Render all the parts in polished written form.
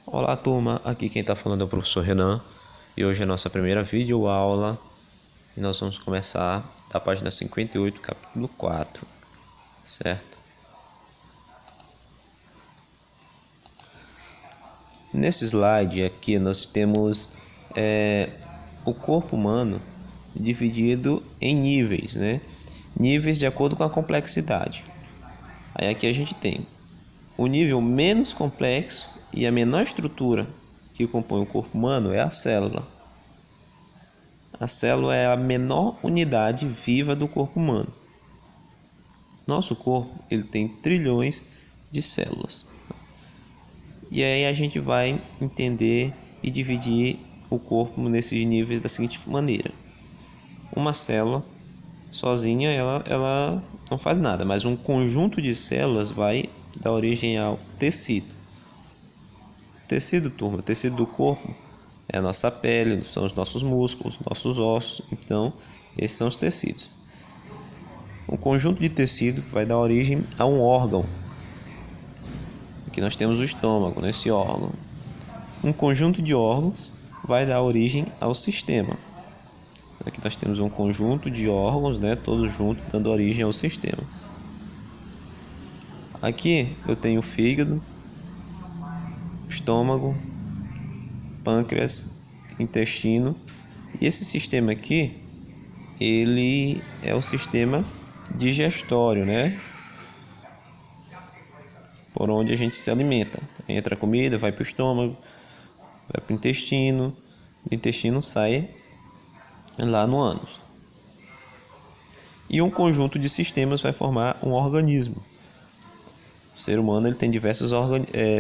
Olá turma, aqui quem está falando é o professor Renan e hoje é a nossa primeira videoaula e nós vamos começar da página 58, capítulo 4, certo? Nesse slide aqui nós temos o corpo humano dividido em níveis, né? Níveis de acordo com a complexidade. Aí aqui a gente tem o nível menos complexo e a menor estrutura que compõe o corpo humano é a célula. A célula é a menor unidade viva do corpo humano. Nosso corpo ele tem trilhões de células. E aí a gente vai entender e dividir o corpo nesses níveis da seguinte maneira. Uma célula sozinha ela não faz nada, mas um conjunto de células vai dar origem ao tecido. Tecido, turma, tecido do corpo é a nossa pele, são os nossos músculos, nossos ossos. Então, esses são os tecidos. Um conjunto de tecido vai dar origem a um órgão. Aqui nós temos o estômago, nesse órgão. Um conjunto de órgãos vai dar origem ao sistema. Aqui nós temos um conjunto de órgãos, né, todos juntos, dando origem ao sistema. Aqui eu tenho o fígado, estômago, pâncreas, intestino. E esse sistema aqui, ele é o sistema digestório, né? Por onde a gente se alimenta. Entra a comida, vai para o estômago, vai para o intestino. Do intestino sai lá no ânus. E um conjunto de sistemas vai formar um organismo. O ser humano ele tem diversos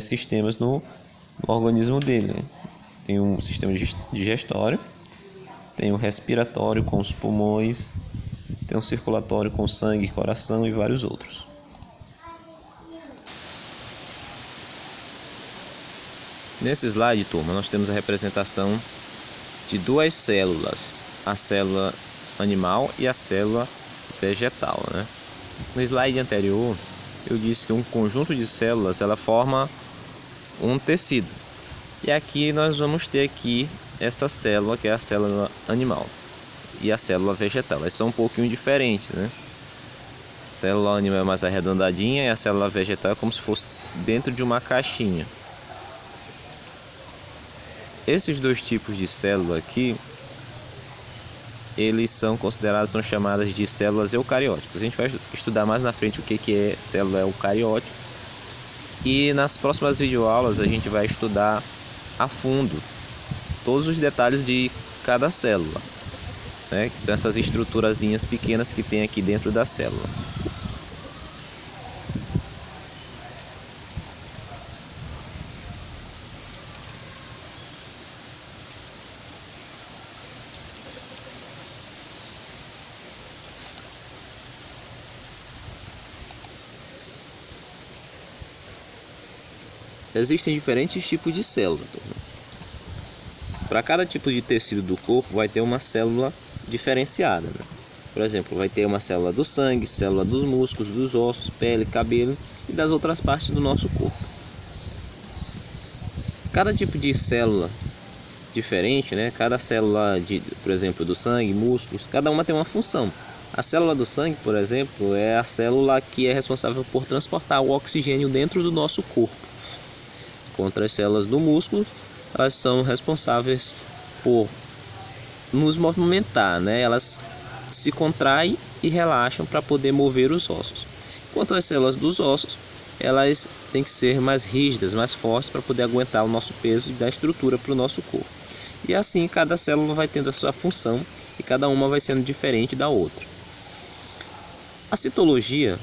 sistemas no organismo dele, né? Tem um sistema digestório, tem um respiratório com os pulmões, tem um circulatório com sangue, coração e vários outros. Nesse slide, turma, nós temos a representação de duas células, a célula animal e a célula vegetal, né? No slide anterior, eu disse que um conjunto de células ela forma um tecido. E aqui nós vamos ter aqui essa célula que é a célula animal e a célula vegetal. Elas são um pouquinho diferentes, né? A célula animal é mais arredondadinha e a célula vegetal é como se fosse dentro de uma caixinha. Esses dois tipos de célula aqui, eles são chamadas de células eucarióticas. A gente vai estudar mais na frente o que é célula eucariótica. E nas próximas videoaulas a gente vai estudar a fundo todos os detalhes de cada célula, né? Que são essas estruturazinhas pequenas que tem aqui dentro da célula. Existem diferentes tipos de célula. Para cada tipo de tecido do corpo vai ter uma célula diferenciada, né? Por exemplo, vai ter uma célula do sangue, célula dos músculos, dos ossos, pele, cabelo e das outras partes do nosso corpo. Cada tipo de célula diferente, né? Cada célula, por exemplo, do sangue, músculos, cada uma tem uma função. A célula do sangue, por exemplo, é a célula que é responsável por transportar o oxigênio dentro do nosso corpo. Contra as células do músculo, elas são responsáveis por nos movimentar, né? Elas se contraem e relaxam para poder mover os ossos. Enquanto as células dos ossos, elas têm que ser mais rígidas, mais fortes para poder aguentar o nosso peso e dar estrutura para o nosso corpo. E assim cada célula vai tendo a sua função e cada uma vai sendo diferente da outra. A citologia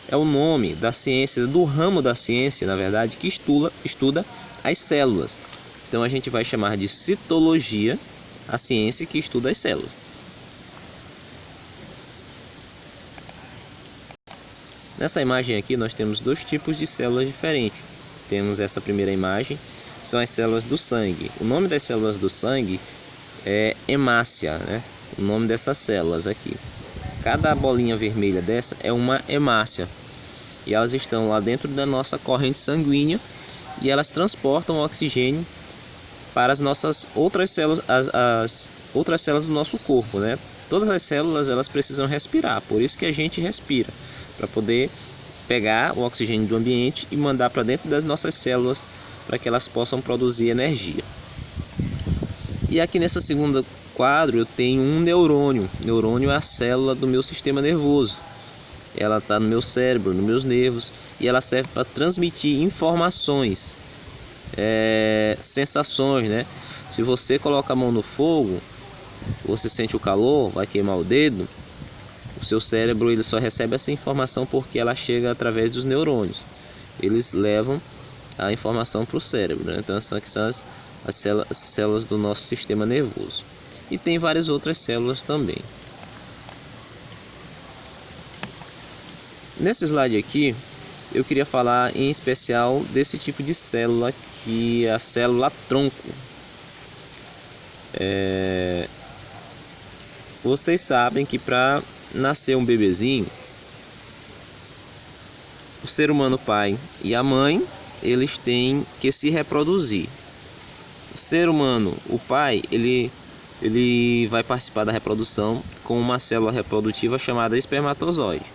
é o nome da ciência, do ramo da ciência, na verdade, que estuda as células. Então a gente vai chamar de citologia a ciência que estuda as células. Nessa imagem aqui nós temos dois tipos de células diferentes. Temos essa primeira imagem, são as células do sangue. O nome das células do sangue é hemácia, né? O nome dessas células aqui. Cada bolinha vermelha dessa é uma hemácia. E elas estão lá dentro da nossa corrente sanguínea e elas transportam o oxigênio para as nossas outras células, as outras células do nosso corpo, né? Todas as células elas precisam respirar, por isso que a gente respira, para poder pegar o oxigênio do ambiente e mandar para dentro das nossas células para que elas possam produzir energia. E aqui nessa segunda quadro eu tenho um neurônio. Neurônio é a célula do meu sistema nervoso. Ela está no meu cérebro, nos meus nervos, e ela serve para transmitir informações, sensações, né? Se você coloca a mão no fogo, você sente o calor, vai queimar o dedo, o seu cérebro ele só recebe essa informação porque ela chega através dos neurônios. Eles levam a informação para o cérebro, né? Então essas aqui são as células do nosso sistema nervoso. E tem várias outras células também. Nesse slide aqui, eu queria falar em especial desse tipo de célula, que é a célula tronco. Vocês sabem que para nascer um bebezinho, o ser humano, o pai e a mãe, eles têm que se reproduzir. O ser humano, o pai, ele vai participar da reprodução com uma célula reprodutiva chamada espermatozoide.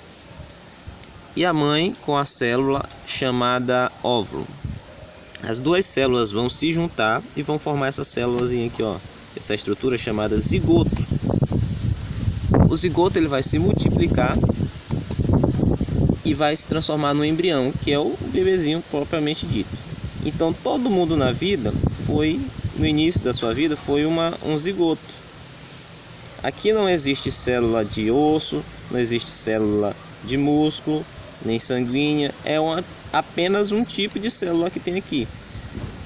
E a mãe com a célula chamada óvulo. As duas células vão se juntar e vão formar essa célulazinha aqui, ó, essa estrutura chamada zigoto. O zigoto ele vai se multiplicar e vai se transformar no embrião, que é o bebezinho propriamente dito. Então todo mundo na vida no início da sua vida foi um zigoto. Aqui não existe célula de osso, não existe célula de músculo, nem sanguínea, apenas um tipo de célula que tem aqui,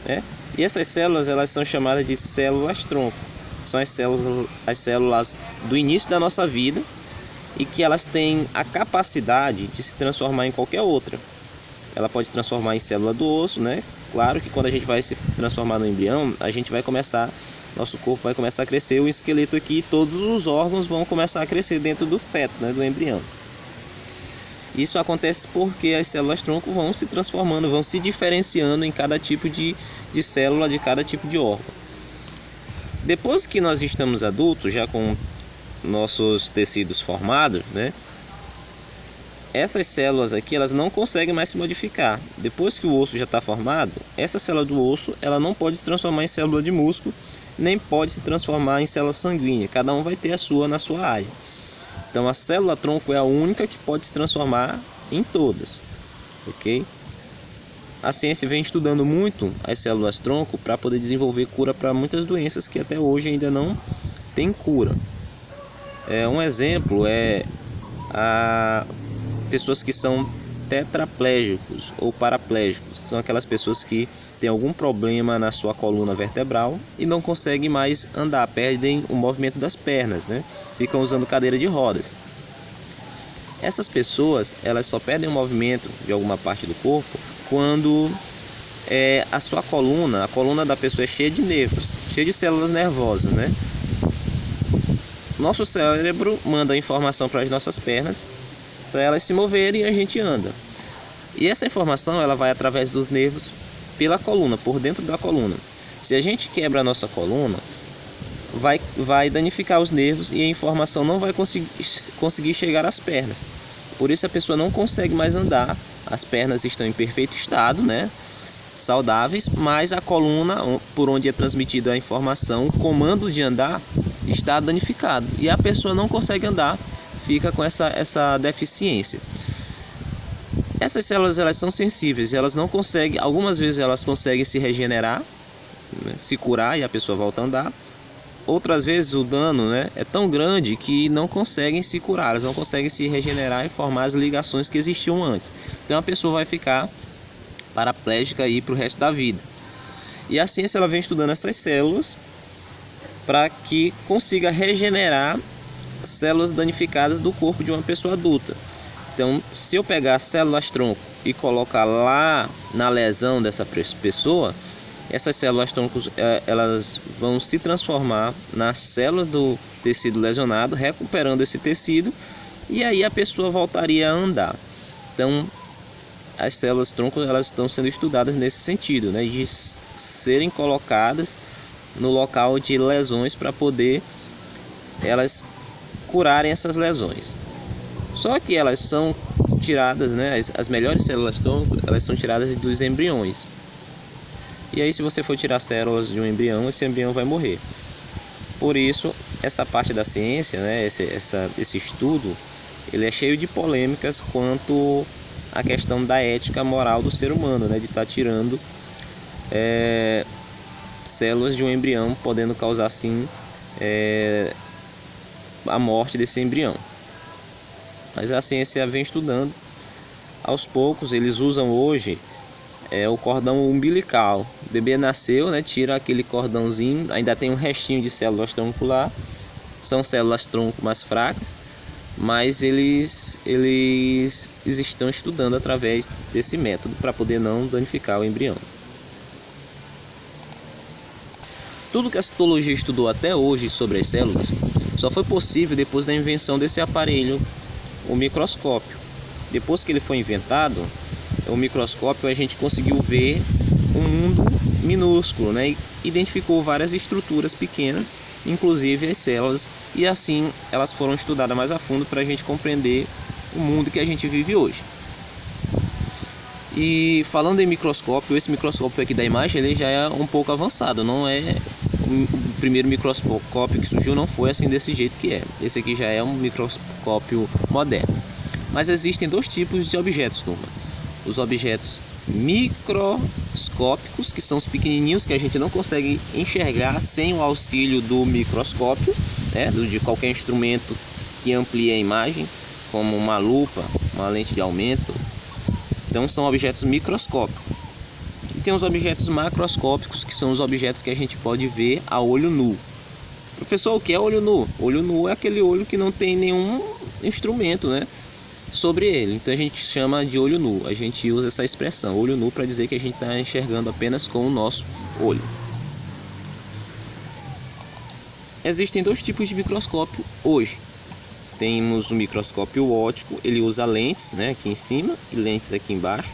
né? E essas células elas são chamadas de células tronco. São as células do início da nossa vida e que elas têm a capacidade de se transformar em qualquer outra. Ela pode se transformar em célula do osso, né? Claro que quando a gente vai se transformar no embrião, nosso corpo vai começar a crescer, o esqueleto aqui, e todos os órgãos vão começar a crescer dentro do feto, né, do embrião. Isso acontece porque as células tronco vão se transformando, vão se diferenciando em cada tipo de célula, de cada tipo de órgão. Depois que nós estamos adultos, já com nossos tecidos formados, né, essas células aqui elas não conseguem mais se modificar. Depois que o osso já está formado, essa célula do osso ela não pode se transformar em célula de músculo, nem pode se transformar em célula sanguínea. Cada um vai ter a sua na sua área. Então a célula tronco é a única que pode se transformar em todas, ok? A ciência vem estudando muito as células tronco para poder desenvolver cura para muitas doenças que até hoje ainda não tem cura. Um exemplo é pessoas que são tetraplégicos ou paraplégicos. São aquelas pessoas que têm algum problema na sua coluna vertebral e não conseguem mais andar, perdem o movimento das pernas, né? Ficam usando cadeira de rodas. Essas pessoas elas só perdem o movimento de alguma parte do corpo quando a coluna da pessoa é cheia de nervos, cheia de células nervosas, né? Nosso cérebro manda informação para as nossas pernas, para elas se moverem e a gente anda. E essa informação ela vai através dos nervos pela coluna, por dentro da coluna. Se a gente quebra a nossa coluna, vai danificar os nervos e a informação não vai conseguir chegar às pernas. Por isso a pessoa não consegue mais andar. As pernas estão em perfeito estado, né? Saudáveis, mas a coluna, por onde é transmitida a informação, o comando de andar está danificado e a pessoa não consegue andar, fica com essa deficiência. Essas células elas são sensíveis, elas não conseguem, algumas vezes elas conseguem se regenerar, né, se curar e a pessoa volta a andar. Outras vezes o dano, né, é tão grande que não conseguem se curar, elas não conseguem se regenerar e formar as ligações que existiam antes. Então a pessoa vai ficar paraplégica aí para o resto da vida. E a ciência ela vem estudando essas células para que consiga regenerar células danificadas do corpo de uma pessoa adulta. Então, se eu pegar células tronco e colocar lá na lesão dessa pessoa, essas células troncos elas vão se transformar na célula do tecido lesionado, recuperando esse tecido, e aí a pessoa voltaria a andar. Então, as células tronco elas estão sendo estudadas nesse sentido, né, de serem colocadas no local de lesões para poder elas curarem essas lesões. Só que elas são tiradas, né, as melhores células tronco, elas são tiradas dos embriões. E aí, se você for tirar células de um embrião, esse embrião vai morrer. Por isso, essa parte da ciência, né, esse estudo, ele é cheio de polêmicas quanto à questão da ética moral do ser humano, né, de estar tirando células de um embrião, podendo causar, assim, a morte desse embrião. Mas a ciência vem estudando. Aos poucos, eles usam hoje o cordão umbilical. O bebê nasceu, né, tira aquele cordãozinho, ainda tem um restinho de células tronco lá. São células tronco mais fracas, mas eles estão estudando através desse método para poder não danificar o embrião. Tudo que a citologia estudou até hoje sobre as células só foi possível depois da invenção desse aparelho, o microscópio. Depois que ele foi inventado, o microscópio, a gente conseguiu ver um mundo minúsculo, né? E identificou várias estruturas pequenas, inclusive as células, e assim elas foram estudadas mais a fundo para a gente compreender o mundo que a gente vive hoje. E falando em microscópio, esse microscópio aqui da imagem, ele já é um pouco avançado, não é o primeiro microscópio que surgiu, não foi assim desse jeito que é. Esse aqui já é um microscópio moderno. Mas existem dois tipos de objetos, turma. Os objetos microscópicos, que são os pequenininhos que a gente não consegue enxergar sem o auxílio do microscópio, né, de qualquer instrumento que amplie a imagem, como uma lupa, uma lente de aumento. Então são objetos microscópicos. E tem os objetos macroscópicos, que são os objetos que a gente pode ver a olho nu. Professor, o que é olho nu? Olho nu é aquele olho que não tem nenhum instrumento, né, sobre ele. Então a gente chama de olho nu. A gente usa essa expressão, olho nu, para dizer que a gente está enxergando apenas com o nosso olho. Existem dois tipos de microscópio hoje. Temos o microscópio óptico, ele usa lentes, né, aqui em cima e lentes aqui embaixo.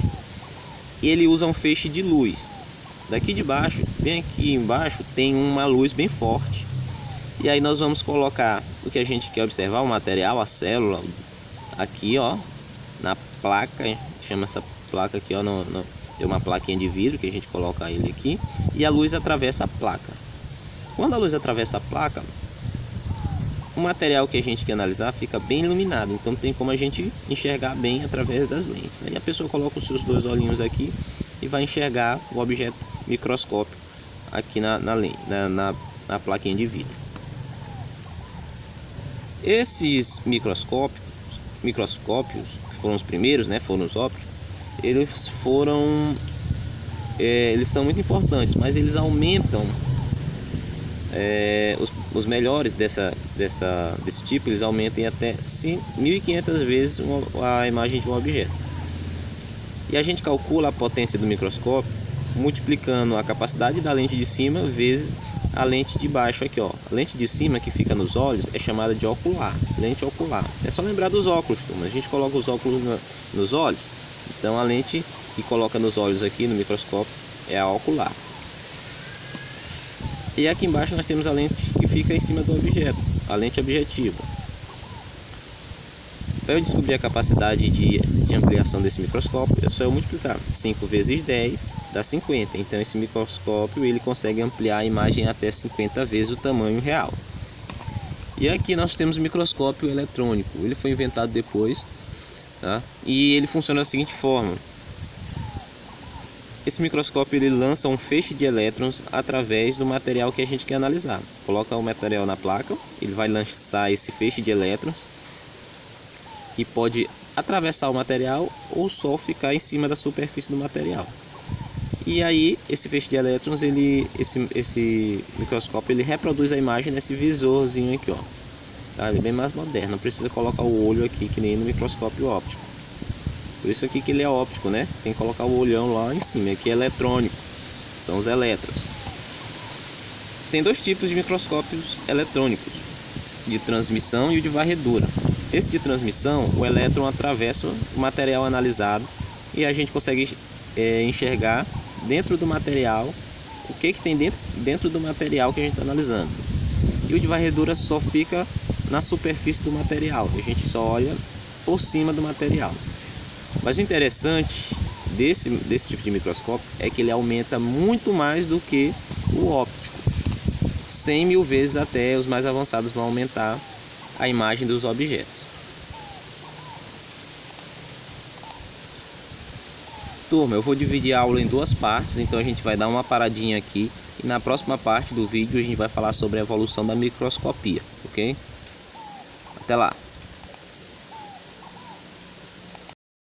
E ele usa um feixe de luz. Daqui de baixo, bem aqui embaixo, tem uma luz bem forte. E aí nós vamos colocar o que a gente quer observar, o material, a célula, aqui, ó, na placa. Chama essa placa aqui, ó, tem uma plaquinha de vidro que a gente coloca ele aqui, e a luz atravessa a placa. Quando a luz atravessa a placa, o material que a gente quer analisar fica bem iluminado, então tem como a gente enxergar bem através das lentes, né? E a pessoa coloca os seus dois olhinhos aqui e vai enxergar o objeto microscópio aqui na plaquinha de vidro. Esses microscópios, que foram os primeiros, né, foram os ópticos, eles são muito importantes, mas eles aumentam, os melhores desse tipo, eles aumentam em até 1.500 vezes a imagem de um objeto. E a gente calcula a potência do microscópio multiplicando a capacidade da lente de cima vezes a lente de baixo aqui, ó. A lente de cima, que fica nos olhos, é chamada de ocular, lente ocular. É só lembrar dos óculos, turma. A gente coloca os óculos nos olhos, então a lente que coloca nos olhos aqui no microscópio é a ocular. E aqui embaixo nós temos a lente que fica em cima do objeto, a lente objetiva. Para eu descobrir a capacidade de ampliação desse microscópio, é só eu multiplicar 5 vezes 10 dá 50. Então esse microscópio ele consegue ampliar a imagem até 50 vezes o tamanho real. E aqui nós temos o microscópio eletrônico. Ele foi inventado depois, tá? E ele funciona da seguinte forma. Esse microscópio ele lança um feixe de elétrons através do material que a gente quer analisar. Coloca o material na placa, ele vai lançar esse feixe de elétrons, que pode atravessar o material ou só ficar em cima da superfície do material. E aí esse feixe de elétrons, esse microscópio, ele reproduz a imagem nesse visorzinho aqui, ó. Tá? Ele é bem mais moderno, não precisa colocar o olho aqui que nem no microscópio óptico. Por isso aqui que ele é óptico, né? Tem que colocar o olhão lá em cima. Aqui é eletrônico, são os elétrons. Tem dois tipos de microscópios eletrônicos, de transmissão e o de varredura. Esse de transmissão, o elétron atravessa o material analisado e a gente consegue enxergar dentro do material o que tem dentro do material que a gente está analisando. E o de varredura só fica na superfície do material, a gente só olha por cima do material. Mas o interessante desse tipo de microscópio é que ele aumenta muito mais do que o óptico. 100 mil vezes até, os mais avançados vão aumentar a imagem dos objetos. Turma, eu vou dividir a aula em duas partes, então a gente vai dar uma paradinha aqui e na próxima parte do vídeo a gente vai falar sobre a evolução da microscopia, ok? Até lá!